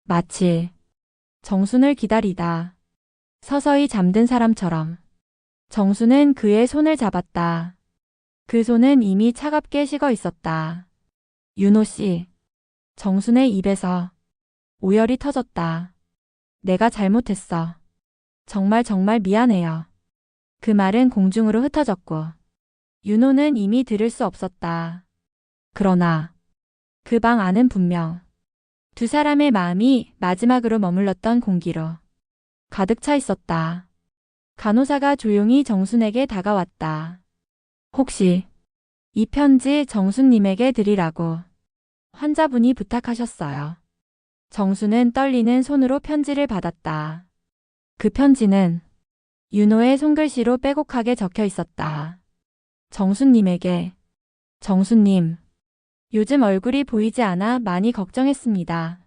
마치 정순을 기다리다 서서히 잠든 사람처럼. 정수는 그의 손을 잡았다. 그 손은 이미 차갑게 식어 있었다. 윤호 씨. 정순의 입에서 오열이 터졌다. 내가 잘못했어. 정말 미안해요. 그 말은 공중으로 흩어졌고 윤호는 이미 들을 수 없었다. 그러나 그 방 안은 분명 두 사람의 마음이 마지막으로 머물렀던 공기로 가득 차 있었다. 간호사가 조용히 정순에게 다가왔다. 혹시 이 편지 정순님에게 드리라고 환자분이 부탁하셨어요. 정순은 떨리는 손으로 편지를 받았다. 그 편지는 윤호의 손글씨로 빼곡하게 적혀 있었다. 정순님에게. 정순님, 요즘 얼굴이 보이지 않아 많이 걱정했습니다.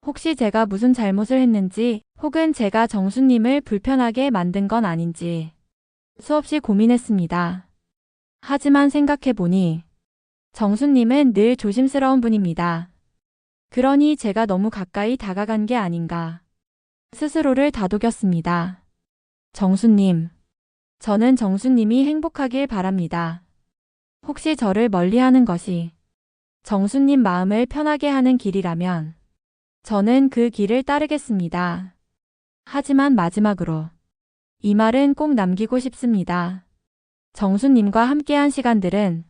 혹시 제가 무슨 잘못을 했는지 혹은 제가 정순님을 불편하게 만든 건 아닌지 수없이 고민했습니다. 하지만 생각해보니 정순님은 늘 조심스러운 분입니다. 그러니 제가 너무 가까이 다가간 게 아닌가. 스스로를 다독였습니다. 정순님, 저는 정순님이 행복하길 바랍니다. 혹시 저를 멀리하는 것이 정순님 마음을 편하게 하는 길이라면 저는 그 길을 따르겠습니다. 하지만 마지막으로 이 말은 꼭 남기고 싶습니다. 정순님과 함께한 시간들은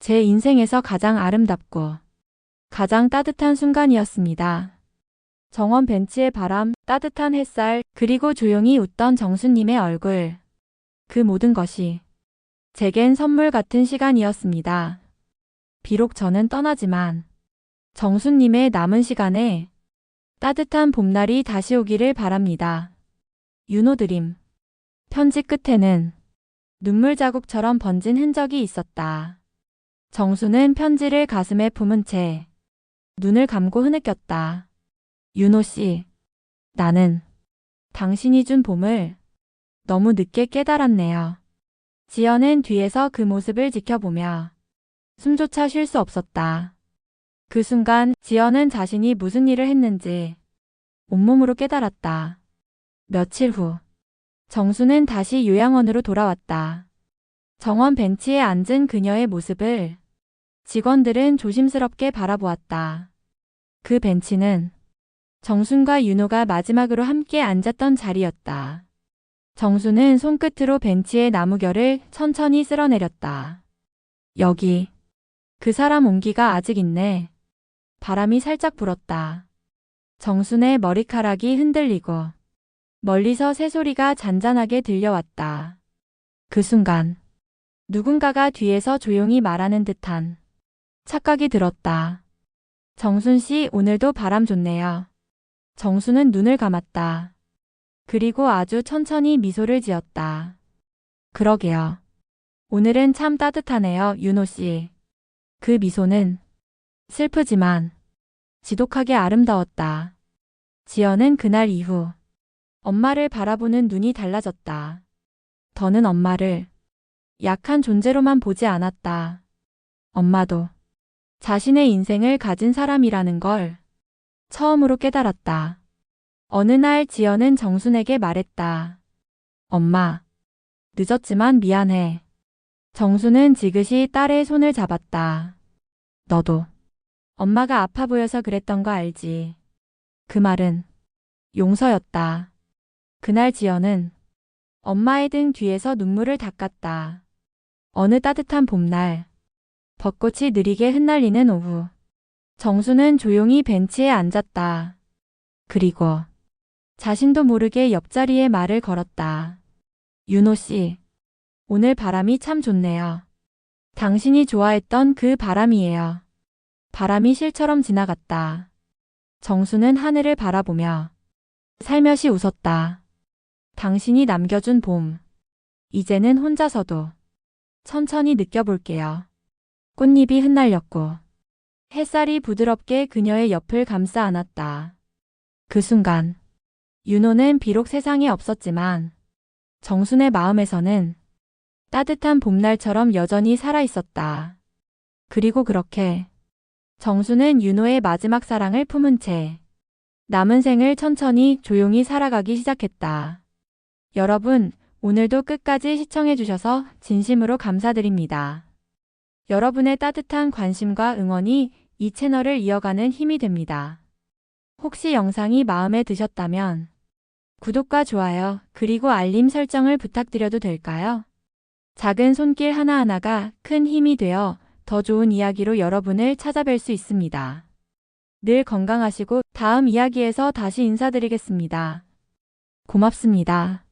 제 인생에서 가장 아름답고 가장 따뜻한 순간이었습니다. 정원 벤치의 바람, 따뜻한 햇살, 그리고 조용히 웃던 정순님의 얼굴. 그 모든 것이 제겐 선물 같은 시간이었습니다. 비록 저는 떠나지만 정순님의 남은 시간에 따뜻한 봄날이 다시 오기를 바랍니다. 윤호 드림. 편지 끝에는 눈물 자국처럼 번진 흔적이 있었다. 정수는 편지를 가슴에 품은 채 눈을 감고 흐느꼈다. 윤호 씨, 나는 당신이 준 봄을 너무 늦게 깨달았네요. 지연은 뒤에서 그 모습을 지켜보며 숨조차 쉴 수 없었다. 그 순간 지연은 자신이 무슨 일을 했는지 온몸으로 깨달았다. 며칠 후 정수는 다시 요양원으로 돌아왔다. 정원 벤치에 앉은 그녀의 모습을 직원들은 조심스럽게 바라보았다. 그 벤치는 정순과 윤호가 마지막으로 함께 앉았던 자리였다. 정수는 손끝으로 벤치의 나무결을 천천히 쓸어내렸다. 여기 그 사람 온기가 아직 있네. 바람이 살짝 불었다. 정순의 머리카락이 흔들리고 멀리서 새소리가 잔잔하게 들려왔다. 그 순간 누군가가 뒤에서 조용히 말하는 듯한 착각이 들었다. 정순 씨, 오늘도 바람 좋네요. 정순은 눈을 감았다. 그리고 아주 천천히 미소를 지었다. 그러게요. 오늘은 참 따뜻하네요, 윤호 씨. 그 미소는 슬프지만 지독하게 아름다웠다. 지연은 그날 이후 엄마를 바라보는 눈이 달라졌다. 더는 엄마를 약한 존재로만 보지 않았다. 엄마도 자신의 인생을 가진 사람이라는 걸 처음으로 깨달았다. 어느 날 지연은 정순에게 말했다. 엄마, 늦었지만 미안해. 정순은 지그시 딸의 손을 잡았다. 너도 엄마가 아파 보여서 그랬던 거 알지? 그 말은 용서였다. 그날 지연은 엄마의 등 뒤에서 눈물을 닦았다. 어느 따뜻한 봄날, 벚꽃이 느리게 흩날리는 오후, 정수는 조용히 벤치에 앉았다. 그리고 자신도 모르게 옆자리에 말을 걸었다. 윤호 씨, 오늘 바람이 참 좋네요. 당신이 좋아했던 그 바람이에요. 바람이 실처럼 지나갔다. 정수는 하늘을 바라보며 살며시 웃었다. 당신이 남겨준 봄. 이제는 혼자서도 천천히 느껴볼게요. 꽃잎이 흩날렸고 햇살이 부드럽게 그녀의 옆을 감싸 안았다. 그 순간 윤호는 비록 세상에 없었지만 정순의 마음에서는 따뜻한 봄날처럼 여전히 살아있었다. 그리고 그렇게 정순은 윤호의 마지막 사랑을 품은 채 남은 생을 천천히 조용히 살아가기 시작했다. 여러분, 오늘도 끝까지 시청해주셔서 진심으로 감사드립니다. 여러분의 따뜻한 관심과 응원이 이 채널을 이어가는 힘이 됩니다. 혹시 영상이 마음에 드셨다면 구독과 좋아요, 그리고 알림 설정을 부탁드려도 될까요? 작은 손길 하나하나가 큰 힘이 되어 더 좋은 이야기로 여러분을 찾아뵐 수 있습니다. 늘 건강하시고 다음 이야기에서 다시 인사드리겠습니다. 고맙습니다.